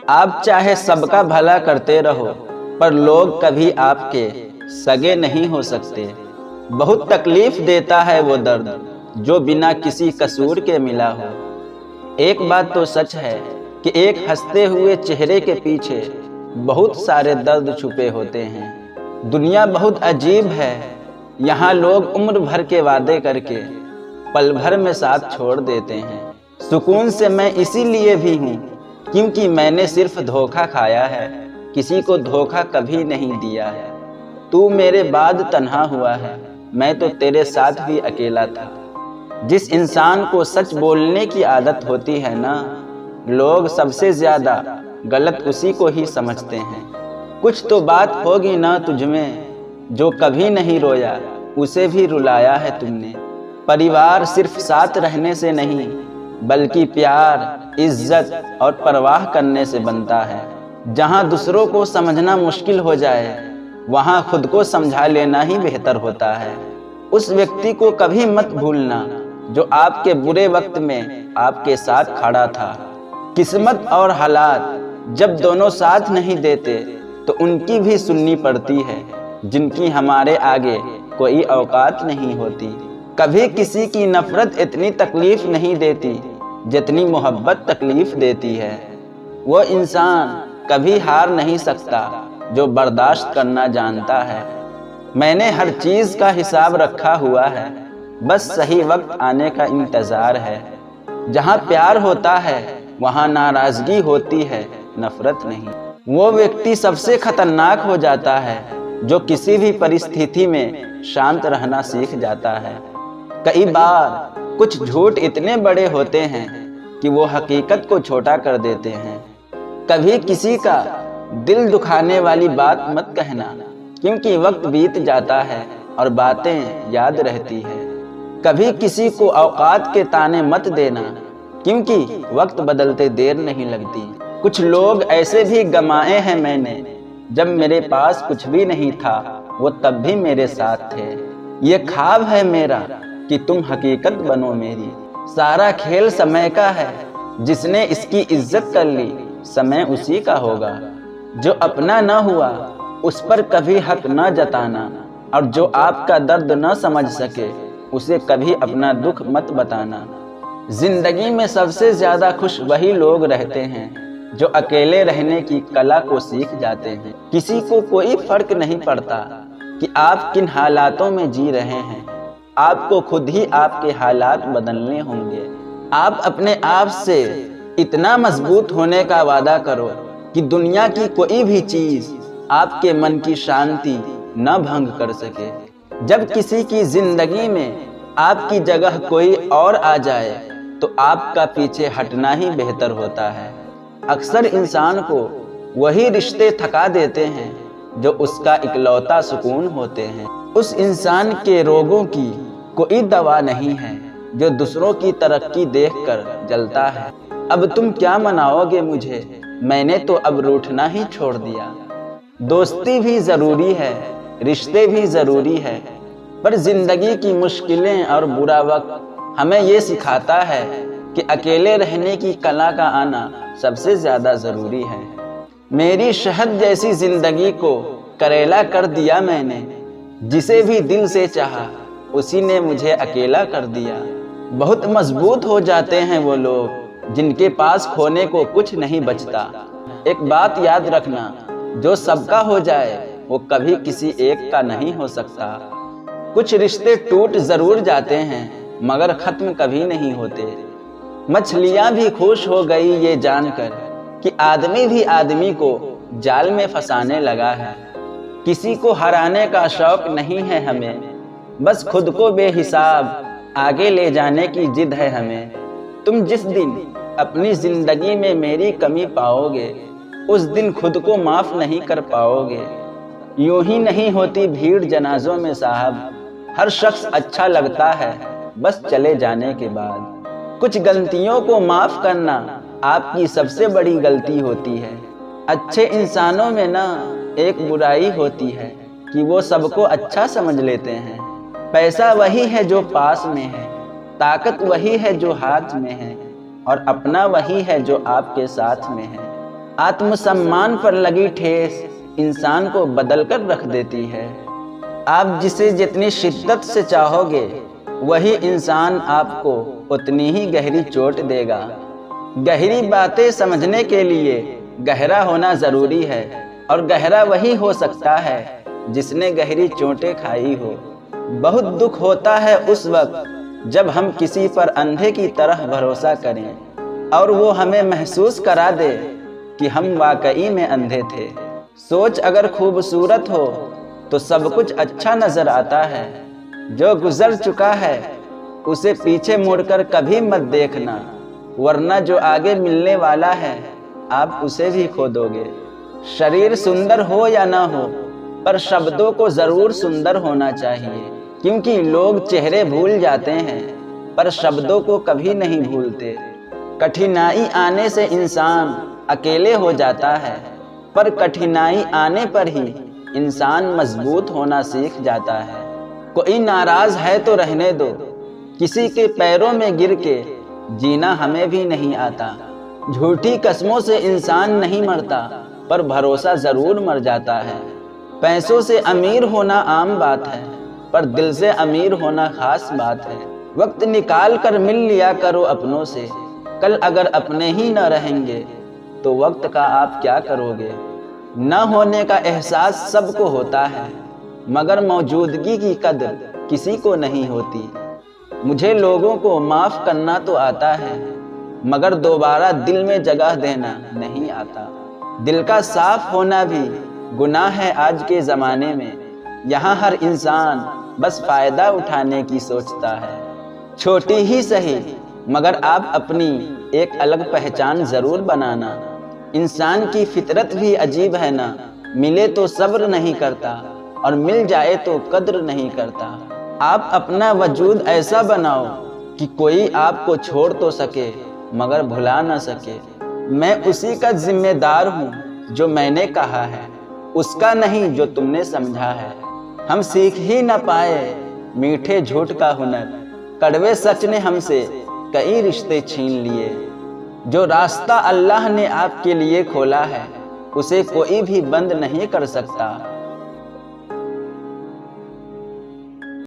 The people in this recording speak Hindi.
आप चाहे सबका भला करते रहो, पर लोग कभी आपके सगे नहीं हो सकते। बहुत तकलीफ देता है वो दर्द जो बिना किसी कसूर के मिला हो। एक बात तो सच है कि एक हंसते हुए चेहरे के पीछे बहुत सारे दर्द छुपे होते हैं। दुनिया बहुत अजीब है, यहाँ लोग उम्र भर के वादे करके पल भर में साथ छोड़ देते हैं। सुकून से मैं इसीलिए भी हूँ क्योंकि मैंने सिर्फ धोखा खाया है, किसी को धोखा कभी नहीं दिया है। तू मेरे बाद तन्हा हुआ है, मैं तो तेरे साथ भी अकेला था। जिस इंसान को सच बोलने की आदत होती है ना, लोग सबसे ज्यादा गलत उसी को ही समझते हैं। कुछ तो बात होगी ना तुझमें, जो कभी नहीं रोया उसे भी रुलाया है तुमने। परिवार सिर्फ साथ रहने से नहीं, बल्कि प्यार, इज्जत और परवाह करने से बनता है। जहाँ दूसरों को समझना मुश्किल हो जाए, वहाँ खुद को समझा लेना ही बेहतर होता है। उस व्यक्ति को कभी मत भूलना जो आपके बुरे वक्त में आपके साथ खड़ा था। किस्मत और हालात जब दोनों साथ नहीं देते तो उनकी भी सुननी पड़ती है, जिनकी हमारे आगे कोई औकात नहीं होती। कभी किसी की नफरत इतनी तकलीफ नहीं देती जितनी मोहब्बत तकलीफ देती है। वो इंसान कभी हार नहीं सकता जो बर्दाश्त करना जानता है। मैंने हर चीज़ का हिसाब रखा हुआ है, बस सही वक्त आने का इंतज़ार है। जहाँ प्यार होता है वहाँ नाराज़गी होती है, नफरत नहीं। वो व्यक्ति सबसे खतरनाक हो जाता है जो किसी भी परिस्थिति में शांत रहना सीख जाता है। कई बार कुछ झूठ इतने बड़े होते हैं कि वो हकीकत को छोटा कर देते हैं। कभी किसी का दिल दुखाने वाली बात मत कहना, क्योंकि वक्त बीत जाता है और बातें याद रहती है। कभी किसी को औकात के ताने मत देना, क्योंकि वक्त बदलते देर नहीं लगती। कुछ लोग ऐसे भी गमाए हैं मैंने, जब मेरे पास कुछ भी नहीं था वो तब भी मेरे साथ थे। ये ख्वाब है मेरा कि तुम हकीकत बनो मेरी। सारा खेल समय का है, जिसने इसकी इज्जत कर ली समय उसी का होगा। जो अपना न हुआ उस पर कभी हक न जताना, और जो आपका दर्द न समझ सके उसे कभी अपना दुख मत बताना। जिंदगी में सबसे ज्यादा खुश वही लोग रहते हैं जो अकेले रहने की कला को सीख जाते हैं। किसी को कोई फर्क नहीं पड़ता कि आप किन हालातों में जी रहे हैं, आपको खुद ही आपके हालात बदलने होंगे। आप अपने आप से इतना मजबूत होने का वादा करो कि दुनिया की कोई भी चीज आपके मन की शांति न भंग कर सके। जब किसी की जिंदगी में आपकी जगह कोई और आ जाए तो आपका पीछे हटना ही बेहतर होता है। अक्सर इंसान को वही रिश्ते थका देते हैं जो उसका इकलौता सुकून होते हैं। उस इंसान के रोगों की कोई दवा नहीं है जो दूसरों की तरक्की देखकर जलता है। अब तुम क्या मनाओगे मुझे, मैंने तो अब रूठना ही छोड़ दिया। दोस्ती भी ज़रूरी है, रिश्ते भी ज़रूरी है, पर ज़िंदगी की मुश्किलें और बुरा वक्त हमें ये सिखाता है कि अकेले रहने की कला का आना सबसे ज़्यादा ज़रूरी है। मेरी शहद जैसी ज़िंदगी को करेला कर दिया मैंने, जिसे भी दिल से चाहा उसी ने मुझे अकेला कर दिया। बहुत मजबूत हो जाते हैं वो लोग जिनके पास खोने को कुछ नहीं बचता। एक बात याद रखना, जो सबका हो जाए वो कभी किसी एक का नहीं हो सकता। कुछ रिश्ते टूट जरूर जाते हैं मगर खत्म कभी नहीं होते। मछलियां भी खुश हो गई ये जानकर कि आदमी भी आदमी को जाल में फंसाने लगा है। किसी को हराने का शौक नहीं है हमें, बस खुद को बेहिसाब आगे ले जाने की जिद है हमें। तुम जिस दिन अपनी जिंदगी में मेरी कमी पाओगे, उस दिन खुद को माफ नहीं कर पाओगे। यूं ही नहीं होती भीड़ जनाजों में साहब, हर शख्स अच्छा लगता है बस चले जाने के बाद। कुछ गलतियों को माफ करना आपकी सबसे बड़ी गलती होती है। अच्छे इंसानों में ना एक बुराई होती है कि वो सबको अच्छा समझ लेते हैं। पैसा वही है जो पास में है, ताकत वही है जो हाथ में है, और अपना वही है जो आपके साथ में है। आत्मसम्मान पर लगी ठेस इंसान को बदल कर रख देती है। आप जिसे जितनी शिद्दत से चाहोगे वही इंसान आपको उतनी ही गहरी चोट देगा। गहरी बातें समझने के लिए गहरा होना ज़रूरी है, और गहरा वही हो सकता है जिसने गहरी चोटें खाई हो। बहुत दुख होता है उस वक्त जब हम किसी पर अंधे की तरह भरोसा करें और वो हमें महसूस करा दे कि हम वाकई में अंधे थे। सोच अगर खूबसूरत हो तो सब कुछ अच्छा नजर आता है। जो गुजर चुका है उसे पीछे मुड़कर कभी मत देखना, वरना जो आगे मिलने वाला है आप उसे भी खो दोगे। शरीर सुंदर हो या ना हो, पर शब्दों को जरूर सुंदर होना चाहिए, क्योंकि लोग चेहरे भूल जाते हैं पर शब्दों को कभी नहीं भूलते। कठिनाई आने से इंसान अकेले हो जाता है, पर कठिनाई आने पर ही इंसान मजबूत होना सीख जाता है। कोई नाराज है तो रहने दो, किसी के पैरों में गिर के जीना हमें भी नहीं आता। झूठी कसमों से इंसान नहीं मरता, पर भरोसा जरूर मर जाता है। पैसों से अमीर होना आम बात है, पर दिल से अमीर होना खास बात है। वक्त निकाल कर मिल लिया करो अपनों से, कल अगर अपने ही न रहेंगे तो वक्त का आप क्या करोगे। न होने का एहसास सबको होता है, मगर मौजूदगी की कदर किसी को नहीं होती। मुझे लोगों को माफ़ करना तो आता है, मगर दोबारा दिल में जगह देना नहीं आता। दिल का साफ होना भी गुनाह है आज के ज़माने में। यहाँ हर इंसान बस फ़ायदा उठाने की सोचता है। छोटी ही सही, मगर आप अपनी एक अलग पहचान ज़रूर बनाना। इंसान की फितरत भी अजीब है ना, मिले तो सब्र नहीं करता और मिल जाए तो कद्र नहीं करता। आप अपना वजूद ऐसा बनाओ कि कोई आपको छोड़ तो सके मगर भुला ना सके। मैं उसी का जिम्मेदार हूँ जो मैंने कहा है, उसका नहीं जो तुमने समझा है। हम सीख ही न पाए मीठे झूठ का हुनर, कड़वे सच ने हमसे कई रिश्ते छीन लिए। जो रास्ता अल्लाह ने आपके लिए खोला है उसे कोई भी बंद नहीं कर सकता।